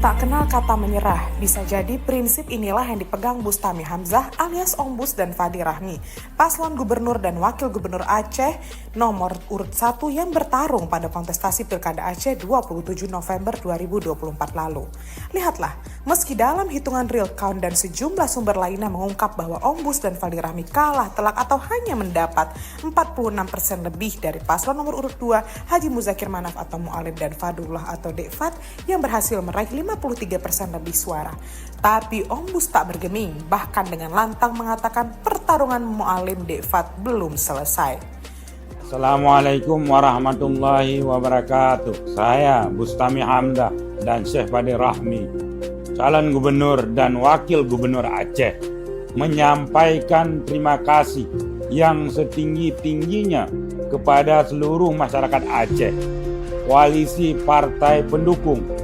Tak kenal kata menyerah, bisa jadi prinsip inilah yang dipegang Bustami Hamzah alias Om Bus dan Fadi Rahmi, paslon gubernur dan wakil gubernur Aceh nomor urut 1 yang bertarung pada kontestasi Pilkada Aceh 27 November 2024 lalu. Lihatlah, meski dalam hitungan real count dan sejumlah sumber lainnya mengungkap bahwa Om Bus dan Fadi Rahmi kalah telak atau hanya mendapat 46% lebih dari paslon nomor urut 2 Haji Muzakir Manaf atau Mu'alim dan Fadullah atau Dekfat yang berhasil meraih 53% lebih suara. Tapi Om Bus tak bergeming, bahkan dengan lantang mengatakan pertarungan Mu'alim Dekfat belum selesai. Assalamualaikum warahmatullahi wabarakatuh. Saya Bustami Hamzah dan Syekh Fadi Rahmi, calon gubernur dan wakil gubernur Aceh, menyampaikan terima kasih yang setinggi-tingginya kepada seluruh masyarakat Aceh, koalisi partai pendukung